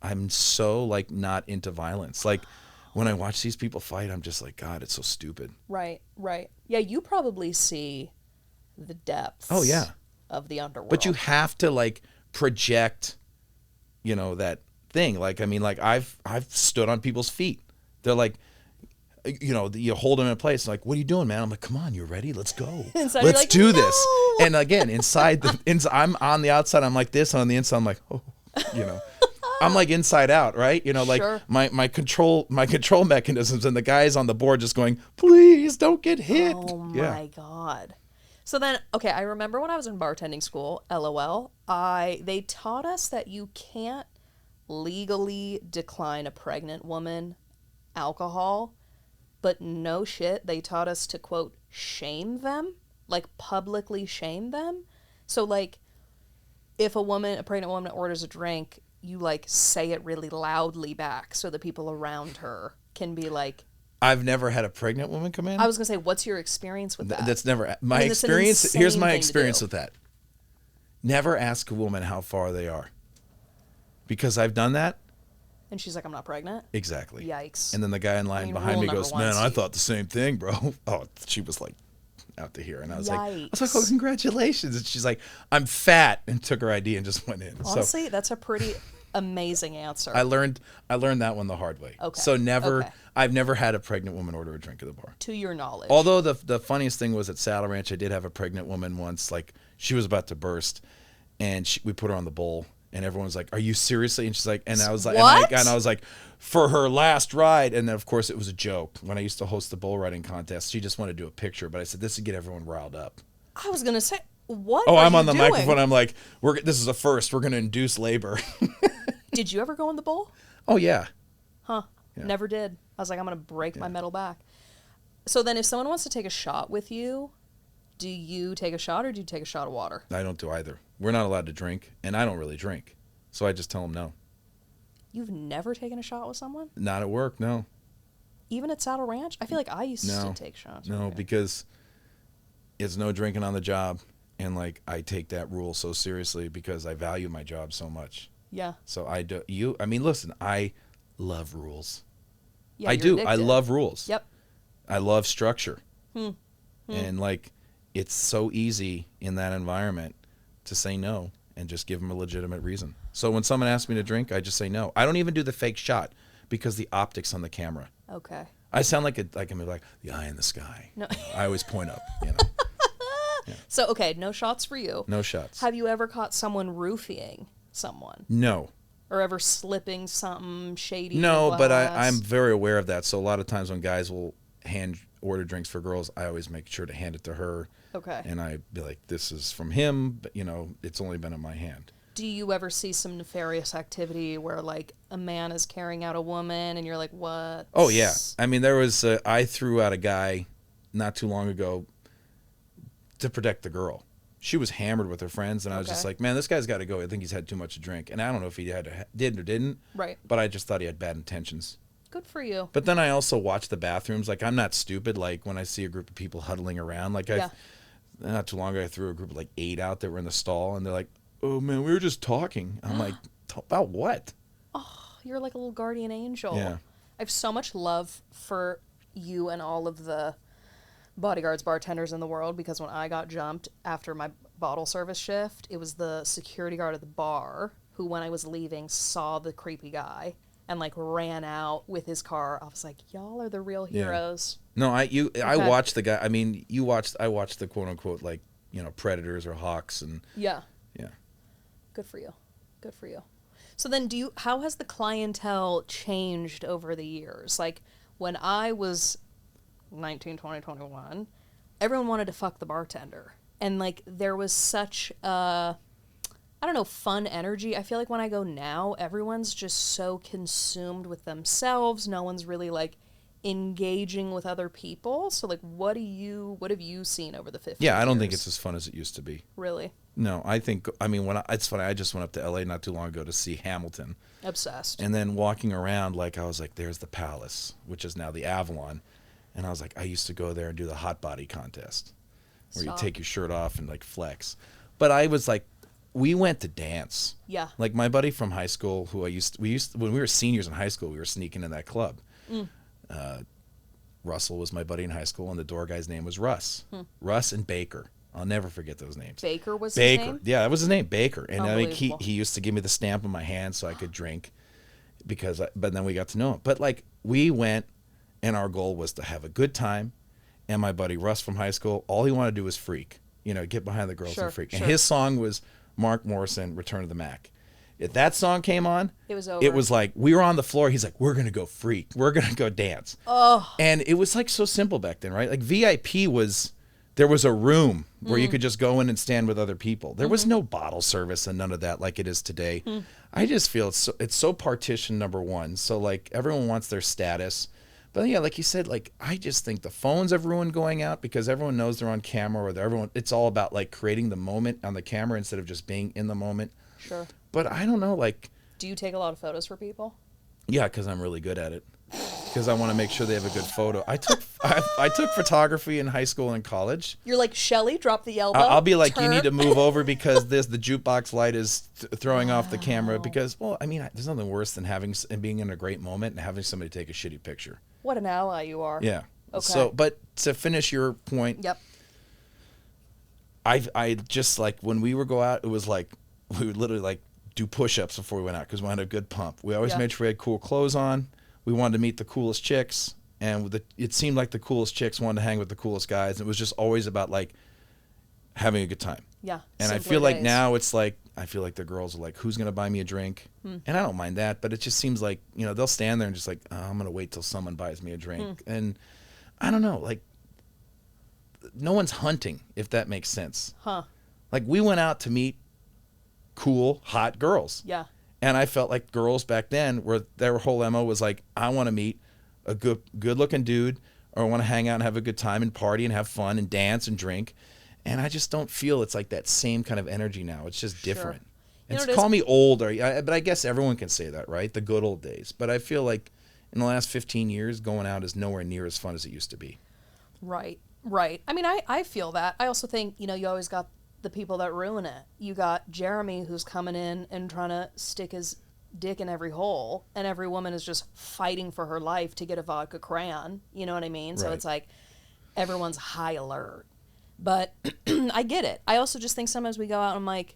I'm so, like, not into violence. Like, when I watch these people fight, I'm just like, God, it's so stupid. Right, right. Yeah, you probably see the depths Oh, yeah. of the underworld. But you have to, like, project, you know, that thing. Like, I mean, like, I've stood on people's feet. They're like, you know, you hold them in place. Like, what are you doing, man? I'm like, come on, you ready? Let's go. Inside you're Let's like, do this. "No!" And again, I'm on the outside. I'm like this. And on the inside, I'm like, oh, you know. I'm like inside out, right? You know, like Sure. my control mechanisms, and the guys on the board just going, please don't get hit. Oh my Yeah. God. So then, okay, I remember when I was in bartending school, LOL, they taught us that you can't legally decline a pregnant woman alcohol, but no shit, they taught us to, quote, shame them, like publicly shame them. So like, if a pregnant woman orders a drink, you like say it really loudly back so the people around her can be like, I've never had a pregnant woman come in. I was gonna say, what's your experience with that? That's never my I mean, that's an experience. Here's insane my thing to experience do. with that. Never ask a woman how far they are, because I've done that. And she's like, I'm not pregnant. Exactly. Yikes. And then the guy in line mean, behind rule me number goes, one, man, I Steve." thought the same thing, bro. Oh, she was like out to here. And I was like, Yikes. oh, congratulations. And she's like, I'm fat, and took her ID and just went in. Honestly, that's a pretty amazing answer. So I learned that one the hard way. Okay. So Okay. I've never had a pregnant woman order a drink at the bar. To your knowledge. Although the funniest thing was at Saddle Ranch, I did have a pregnant woman once. Like, she was about to burst, and we put her on the bowl, and everyone was like, "Are you seriously?" And she's like, and I was like, What? and I was like, for her last ride. And then of course it was a joke. When I used to host the bull riding contest, she just wanted to do a picture, but I said this would get everyone riled up. I was going to say, what Oh, are I'm you on the doing? microphone. I'm like, this is a first. We're going to induce labor. Did you ever go in the bowl? Oh yeah. Huh. Yeah. Never did. I was like, I'm going to break my metal back. So then if someone wants to take a shot with you, do you take a shot or do you take a shot of water? I don't do either. We're not allowed to drink, and I don't really drink, so I just tell them no. You've never taken a shot with someone? Not at work, no. Even at Saddle Ranch? I feel like I used No. to take shots. No, Okay. because it's no drinking on the job, and like I take that rule so seriously because I value my job so much. Yeah. So I do. I mean, listen, I love rules. Yeah, I you're do. I addicted. love rules. Yep. I love structure. And like, it's so easy in that environment to say no and just give them a legitimate reason. So when someone asks me to drink, I just say no. I don't even do the fake shot because the optics on the camera. Okay. I sound like I'm like the eye in the sky. No. I always point up. So, okay, no shots for you. No shots. Have you ever caught someone roofing someone? No. Or ever slipping something shady? in No, but glass? I'm very aware of that. So a lot of times when guys will hand order drinks for girls, I always make sure to hand it to her. Okay. And I be like, this is from him, but it's only been in my hand. Do you ever see some nefarious activity where, like, a man is carrying out a woman and you're like, what? Oh, yeah. I mean, there was, I threw out a guy not too long ago to protect the girl. She was hammered with her friends, and I was just like, man, this guy's got to go. I think he's had too much to drink. And I don't know if he did or didn't. Right. But I just thought he had bad intentions. Good for you. But then I also watch the bathrooms. Like, I'm not stupid. Like, when I see a group of people huddling around, like, not too long ago, I threw a group of like 8 out that were in the stall, and they're like, oh, man, we were just talking. I'm like, about what? Oh, you're like a little guardian angel. Yeah. I have so much love for you and all of the bodyguards, bartenders in the world, because when I got jumped after my bottle service shift, it was the security guard at the bar who, when I was leaving, saw the creepy guy and like ran out with his car. I was like, y'all are the real heroes. No, I watched the guy. I mean, I watched the quote unquote, like, you know, Predators or Hawks, and yeah. Good for you. So then how has the clientele changed over the years? Like, when I was 19, 20, 21, everyone wanted to fuck the bartender. And, like, there was such I don't know, fun energy. I feel like when I go now, everyone's just so consumed with themselves. No one's really, like, engaging with other people. So, like, what have you seen over the 50 years? I don't think it's as fun as it used to be. Really? No, it's funny, I just went up to LA not too long ago to see Hamilton. Obsessed. And then walking around, like, I was like, there's the Palace, which is now the Avalon. And I was like, I used to go there and do the hot body contest, where you take your shirt off and, like, flex. But I was like, we went to dance. Yeah. Like, my buddy from high school, who when we were seniors in high school, we were sneaking in that club. Russell was my buddy in high school, and the door guy's name was Russ. Russ and Baker. I'll never forget those names. Baker was his name? Yeah, that was his name, Baker. And I mean, he used to give me the stamp on my hand so I could drink, but then we got to know him. But, like, we went, and our goal was to have a good time. And my buddy Russ from high school, all he wanted to do was freak. You know, get behind the girls and freak. And his song was Mark Morrison, Return of the Mac. If that song came on, it was over. It was like, we were on the floor. He's like, we're going to go freak. We're going to go dance. Oh. And it was, like, so simple back then, right? Like, VIP there was a room where you could just go in and stand with other people. There was no bottle service and none of that like it is today. I just feel it's so partitioned, number one. So, like, everyone wants their status. But, yeah, like you said, like, I just think the phones have ruined going out because everyone knows they're on camera, or it's all about, like, creating the moment on the camera instead of just being in the moment. Sure. But I don't know, like... Do you take a lot of photos for people? Yeah, because I'm really good at it. Because I want to make sure they have a good photo. I took photography in high school and college. You're like, Shelly, drop the elbow. I'll be like, you need to move over because the jukebox light is throwing off the camera. Because, well, I mean, there's nothing worse than being in a great moment and having somebody take a shitty picture. What an ally you are. Yeah. Okay. So, but to finish your point. Yep. I just, like, when we would go out, it was like, we would literally, like, do push-ups before we went out because we had a good pump. We always made sure we had cool clothes on. We wanted to meet the coolest chicks, and it seemed like the coolest chicks wanted to hang with the coolest guys. It was just always about, like, having a good time. Yeah. And I feel like now it's like, I feel like the girls are like, who's going to buy me a drink? And I don't mind that, but it just seems like, you know, they'll stand there and just like, oh, I'm going to wait till someone buys me a drink. And I don't know, like, no one's hunting, if that makes sense. Huh. Like, we went out to meet cool, hot girls. Yeah. And I felt like girls back then, their whole MO was like, I want to meet a good-looking dude, or I want to hang out and have a good time and party and have fun and dance and drink. And I just don't feel it's like that same kind of energy now. It's just different. And call me old, but I guess everyone can say that, right? The good old days. But I feel like in the last 15 years, going out is nowhere near as fun as it used to be. Right. I mean, I feel that. I also think, you know, you always got the people that ruin it. You got Jeremy, who's coming in and trying to stick his dick in every hole, and every woman is just fighting for her life to get a vodka crayon. You know what I mean? So it's like everyone's high alert. But I get it. I also just think sometimes we go out and I'm like,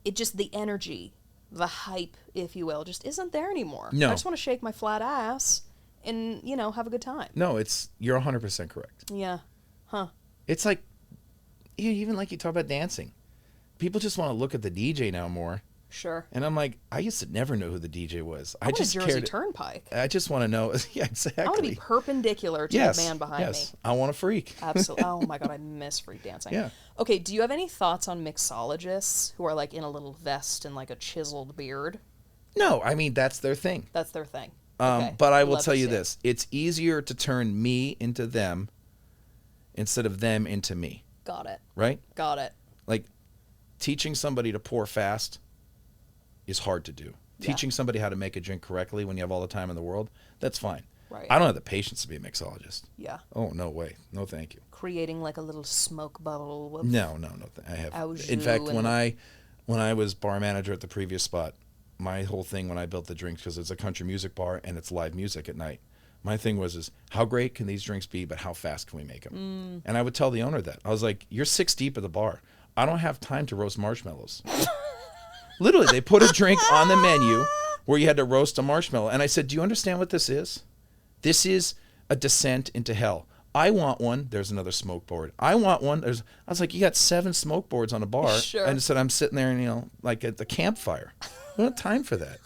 it just, the energy, the hype, if you will, just isn't there anymore. No. I just want to shake my flat ass and, you know, have a good time. No, you're 100% correct. Yeah. Huh. It's like, even like you talk about dancing. People just want to look at the DJ now more. Sure. And I'm like, I used to never know who the DJ was. I just want a Jersey cared. Turnpike. I just want to know. Yeah, exactly. I want to be perpendicular to the man behind me. I want a freak. Absolutely. Oh my God, I miss freak dancing. Yeah. Okay, do you have any thoughts on mixologists who are like in a little vest and like a chiseled beard? No, I mean, that's their thing. That's their thing. Okay. But I will tell you this. It's easier to turn me into them instead of them into me. Got it. Right? Got it. Like, teaching somebody to pour fast is hard to do. Yeah. Teaching somebody how to make a drink correctly when you have all the time in the world, that's fine. Right. I don't have the patience to be a mixologist. Yeah. Oh, no way. No, thank you. Creating like a little smoke bubble. With No. I have. au jus In fact, and- when I was bar manager at the previous spot, my whole thing when I built the drinks, because it's a country music bar and it's live music at night, my thing was how great can these drinks be, but how fast can we make them? And I would tell the owner that. I was like, you're 6 deep at the bar. I don't have time to roast marshmallows. Literally, they put a drink on the menu where you had to roast a marshmallow. And I said, do you understand what this is? This is a descent into hell. I want one. There's another smoke board. I want one. I was like, you got 7 smoke boards on a bar. Sure. And I said, I'm sitting there and, like at the campfire. I don't have time for that.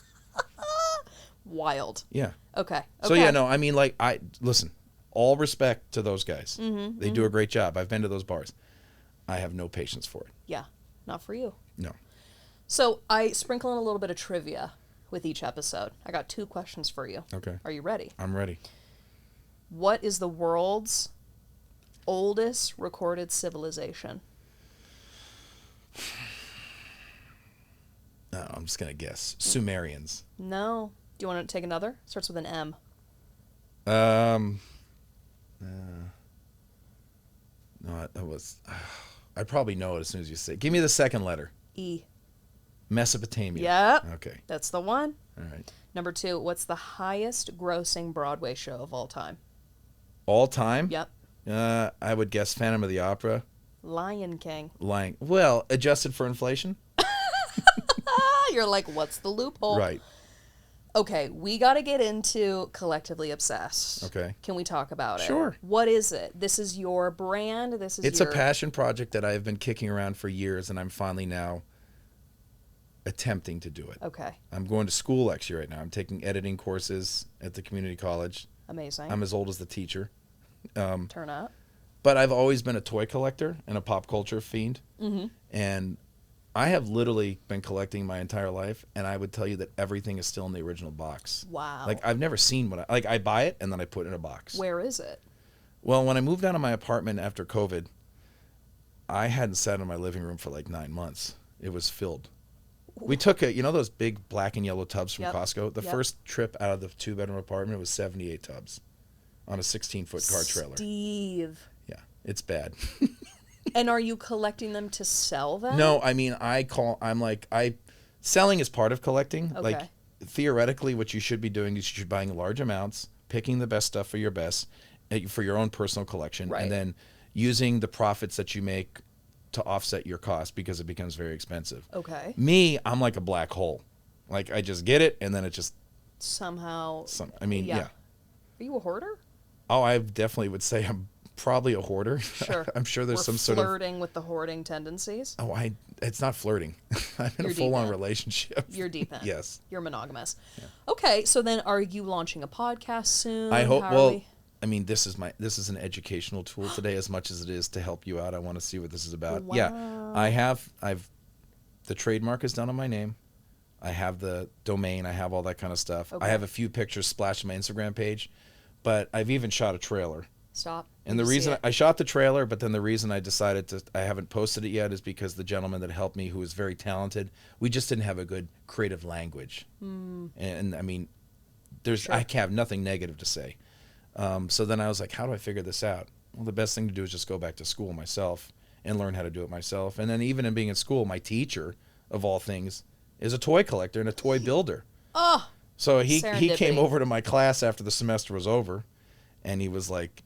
Wild. Yeah. Okay. So, yeah, no, I mean, like, listen, all respect to those guys. They do a great job. I've been to those bars. I have no patience for it. Yeah. Not for you. No. So I sprinkle in a little bit of trivia with each episode. I got 2 questions for you. Okay. Are you ready? I'm ready. What is the world's oldest recorded civilization? No, I'm just going to guess. Sumerians. No. Do you want to take another? Starts with an M. No, that was... I probably know it as soon as you say it. Give me the second letter. E. Mesopotamia. Yep. Okay. That's the one. All right. Number 2, what's the highest grossing Broadway show of all time? All time? Yep. I would guess Phantom of the Opera. Lion King. Well, adjusted for inflation? You're like, what's the loophole? Right. Okay, we got to get into Collectively Obsessed. Okay. Can we talk about it? Sure. What is it? This is your brand? It's a passion project that I've been kicking around for years, and I'm finally now attempting to do it. Okay. I'm going to school actually right now. I'm taking editing courses at the community college. Amazing. I'm as old as the teacher. Turn up. But I've always been a toy collector and a pop culture fiend. Mm-hmm. And I have literally been collecting my entire life, and I would tell you that everything is still in the original box. Wow. Like, I've never seen I buy it, and then I put it in a box. Where is it? Well, when I moved out of my apartment after COVID, I hadn't sat in my living room for like 9 months. It was filled. We took those big black and yellow tubs from Costco? The first trip out of the 2-bedroom apartment was 78 tubs on a 16-foot car trailer. Steve. Yeah, it's bad. And are you collecting them to sell them? No, I mean, selling is part of collecting. Okay. Like, theoretically, what you should be doing is you should be buying large amounts, picking the best stuff for your own personal collection, Right. and then using the profits that you make to offset your cost because it becomes very expensive. Okay. Me, I'm like a black hole. Like, I just get it, and then it just... Somehow... yeah. Are you a hoarder? Oh, I definitely would say I'm probably a hoarder. Sure. I'm sure there's We're some sort of... flirting with the hoarding tendencies? Oh, it's not flirting. I'm in a full-on relationship. You're deep in. Yes. You're monogamous. Yeah. Okay, so then are you launching a podcast soon? I hope... I mean, this is an educational tool today as much as it is to help you out. I want to see what this is about. Wow. Yeah, the trademark is done on my name. I have the domain. I have all that kind of stuff. Okay. I have a few pictures splashed on my Instagram page, but I've even shot a trailer. Stop. And the reason I shot the trailer, but then the reason I haven't posted it yet is because the gentleman that helped me, who is very talented, we just didn't have a good creative language. And I mean, I have nothing negative to say. So then I was like, how do I figure this out? Well, the best thing to do is just go back to school myself and learn how to do it myself. And then even in being in school, my teacher, of all things, is a toy collector and a toy builder. Oh, so he came serendipity. over to my class after the semester was over, and he was like,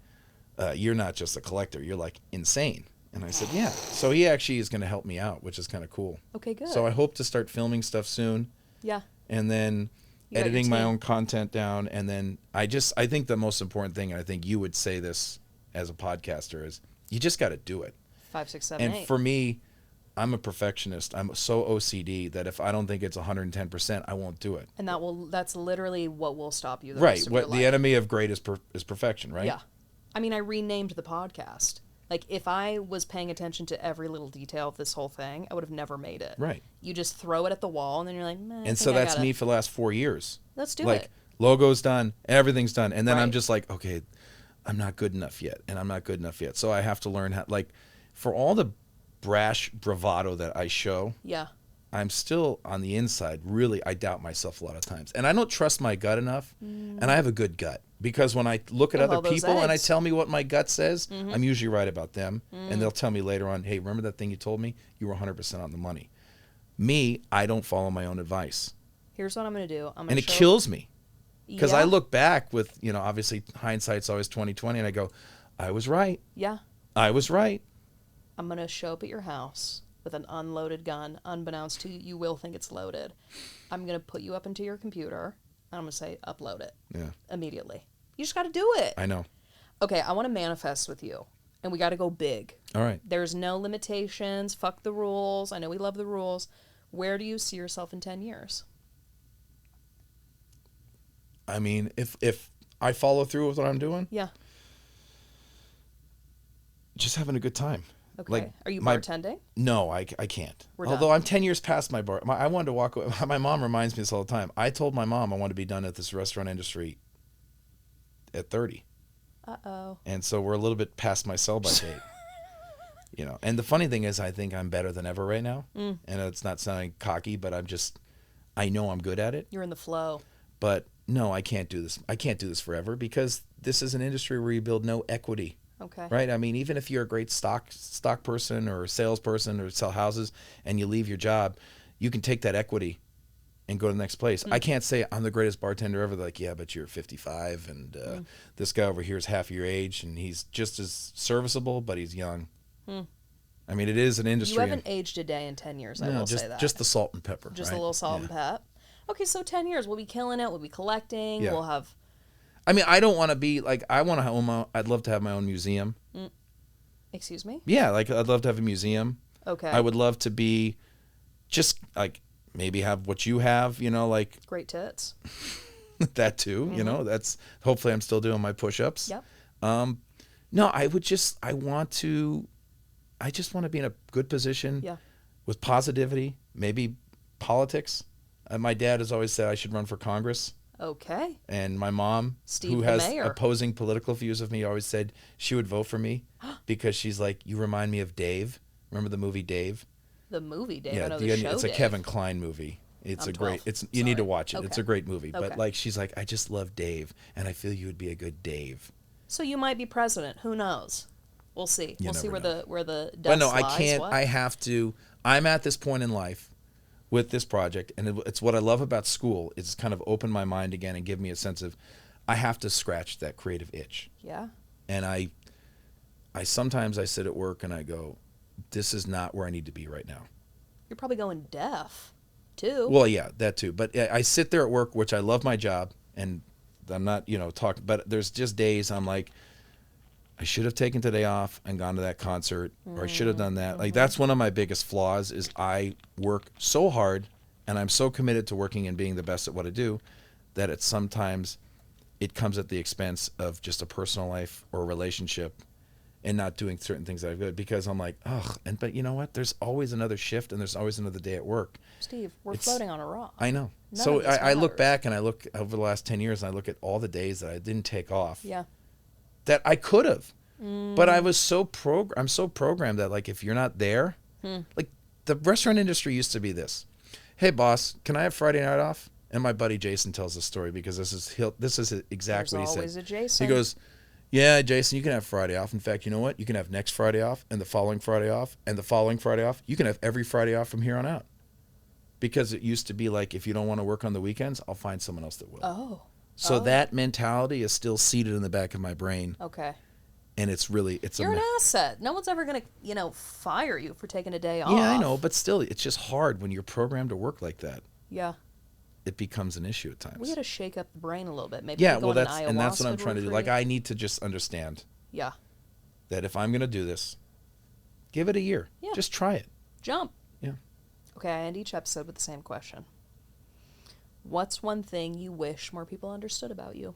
you're not just a collector, you're like insane. And I said, yeah. So he actually is going to help me out, which is kind of cool. Okay, good. So I hope to start filming stuff soon. Yeah. And then... You got your editing my team. own content down, and then I think the most important thing, and I think you would say this as a podcaster, is you just got to do it. 5, 6, 7, And 8. for me, I'm a perfectionist. I'm so OCD that if I don't think it's 110%, I won't do it. And that's literally what will stop you the Right. rest of your What life. the enemy of great is perfection, right? Yeah. I mean, I renamed the podcast. Like, if I was paying attention to every little detail of this whole thing, I would have never made it. Right. You just throw it at the wall, and then you're like, meh, And so that's me for the last 4 years. Let's do like, it. Logo's done, everything's done. And then I'm Right. just like, okay, I'm not good enough yet. And I'm not good enough yet. So I have to learn how, like, for all the brash bravado that I show, Yeah. I'm still on the inside, really, I doubt myself a lot of times. And I don't trust my gut enough. And I have a good gut. Because when I look at With all other those people and I eggs. tell me what my gut says, I'm usually right about them. And they'll tell me later on, hey, remember that thing you told me? You were 100% on the money. Me, I don't follow my own advice. Here's what I'm going to do. And it kills me. Because Yeah. I look back with, obviously hindsight's always 20/20, and I go, I was right. Yeah. I was right. I'm going to show up at your house with an unloaded gun. Unbeknownst to you, you will think it's loaded. I'm going to put you up into your computer, and I'm going to say, upload it. Yeah. Immediately. You just got to do it. I know. Okay, I want to manifest with you, and we got to go big. All right. There's no limitations. Fuck the rules. I know we love the rules. Where do you see yourself in 10 years? I mean, if I follow through with what I'm doing, Yeah. just having a good time. Okay. Like, Are you bartending? No, I can't. We're Although done. I'm 10 years past my bar. I wanted to walk away. My mom reminds me this all the time. I told my mom I wanted to be done at this restaurant industry at 30. Uh-oh. And so we're a little bit past my sell-by date. And the funny thing is I think I'm better than ever right now. And it's not sounding cocky, but I know I'm good at it. You're in the flow. But no, I can't do this. I can't do this forever because this is an industry where you build no equity. Okay. Right? I mean, even if you're a great stock person or a salesperson or sell houses and you leave your job, you can take that equity and go to the next place. I can't say I'm the greatest bartender ever. They're like, yeah, but you're 55 and this guy over here is half your age and he's just as serviceable, but he's young. I mean, it is an industry. You haven't aged a day in 10 years, I will say that. Just the salt and pepper. Just right? a little salt and pep. Okay, so 10 years, we'll be killing it. We'll be collecting. Yeah. We'll have... I mean, I don't want to be like, I'd love to have my own museum. Excuse me? Yeah, like I'd love to have a museum. Okay. I would love to be just like maybe have what you have, like Great tits. that too, that's hopefully I'm still doing my push-ups. Yep. No, I just want to be in a good position with positivity, maybe politics. My dad has always said I should run for Congress. Okay. And my mom, Steve who the has mayor. opposing political views of me, always said she would vote for me because she's like, you remind me of Dave. Remember the movie Dave? The movie, Dave. Yeah, I know the show, it's a Dave. Kevin Kline movie. It's I'm a great. 12. You need to Sorry. watch it. Okay. It's a great movie. Okay. But like, she's like, I just love Dave, and I feel you would be a good Dave. So you might be president. Who knows? We'll see. We'll see where never the dust But no, I lies. can't. What? I have to. I'm at this point in life with this project, and it's what I love about school. It's kind of opened my mind again and give me a sense of I have to scratch that creative itch. Yeah. And I sometimes I sit at work and I go, this is not where I need to be right now. You're probably going deaf, too. Well, yeah, that too. But I sit there at work, which I love my job, and I'm not, talking. But there's just days I'm like, I should have taken today off and gone to that concert, or I should have done that. Like, that's one of my biggest flaws is I work so hard, and I'm so committed to working and being the best at what I do, that it's sometimes it comes at the expense of just a personal life or a relationship and not doing certain things that I good because I'm like, ugh. But you know what? There's always another shift and there's always another day at work. Steve, we're floating on a rock. I know. None So of this I look matters. back and I look over the last 10 years and I look at all the days that I didn't take off. Yeah. That I could have. But I was I'm so programmed that like if you're not there, like the restaurant industry used to be this. Hey boss, can I have Friday night off? And my buddy Jason tells this story because this is exactly There's what he always said. a Jason. He goes, yeah, Jason, you can have Friday off. In fact, you know what? You can have next Friday off and the following Friday off and the following Friday off. You can have every Friday off from here on out. Because it used to be like, if you don't want to work on the weekends, I'll find someone else that will. Oh. So that mentality is still seated in the back of my brain. Okay. And it's You're an asset. No one's ever going to, fire you for taking a day off. Yeah, I know. But still, it's just hard when you're programmed to work like that. Yeah. It becomes an issue at times. We got to shake up the brain a little bit. Maybe Yeah, go well, on that's an what I'm ayahuasca trying to do. retreat. Like, I need to just understand Yeah. that if I'm going to do this, give it a year. Yeah. Just try it. Jump. Yeah. Okay, I end each episode with the same question. What's one thing you wish more people understood about you?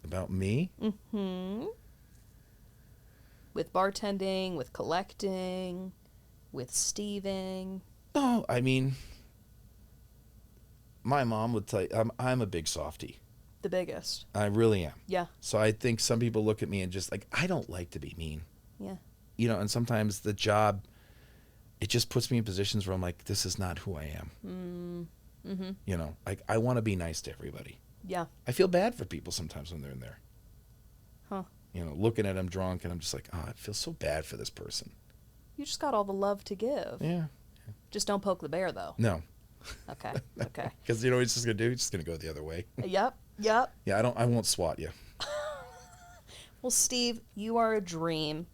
About me? Mm-hmm. With bartending, with collecting, with Steving. Oh, I mean, my mom would tell you, I'm a big softy. The biggest. I really am. Yeah. So I think some people look at me and just like, I don't like to be mean. Yeah. You know, and sometimes the job, it just puts me in positions where I'm like, this is not who I am. Mm-hmm. You know, like I want to be nice to everybody. Yeah. I feel bad for people sometimes when they're in there. Huh. You know, looking at them drunk and I'm just like, oh, I feel so bad for this person. You just got all the love to give. Yeah. Just don't poke the bear, though. No. Okay. Okay. Because you know what he's just going to do? He's just going to go the other way. Yep. Yeah, I won't swat you. Well, Steve, you are a dream.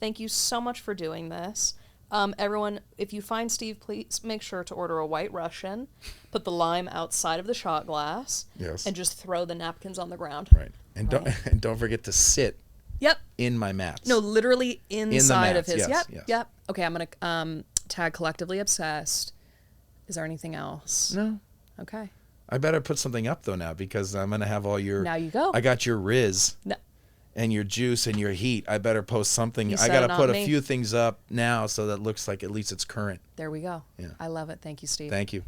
Thank you so much for doing this. Everyone, if you find Steve, please make sure to order a White Russian, put the lime outside of the shot glass, Yes. and just throw the napkins on the ground. Right. And don't forget to sit Yep. in my mats. No, literally inside mats, of his. yes, Yep. yes. Yep. Okay, I'm gonna tag Collectively Obsessed. Is there anything else? No. Okay. I better put something up though now because I'm gonna have all your. Now you go. I got your Riz. No. And your juice and your heat. I better post something. You I said gotta not put me. a few things up now so that looks like at least it's current. There we go. Yeah. I love it. Thank you, Steve. Thank you.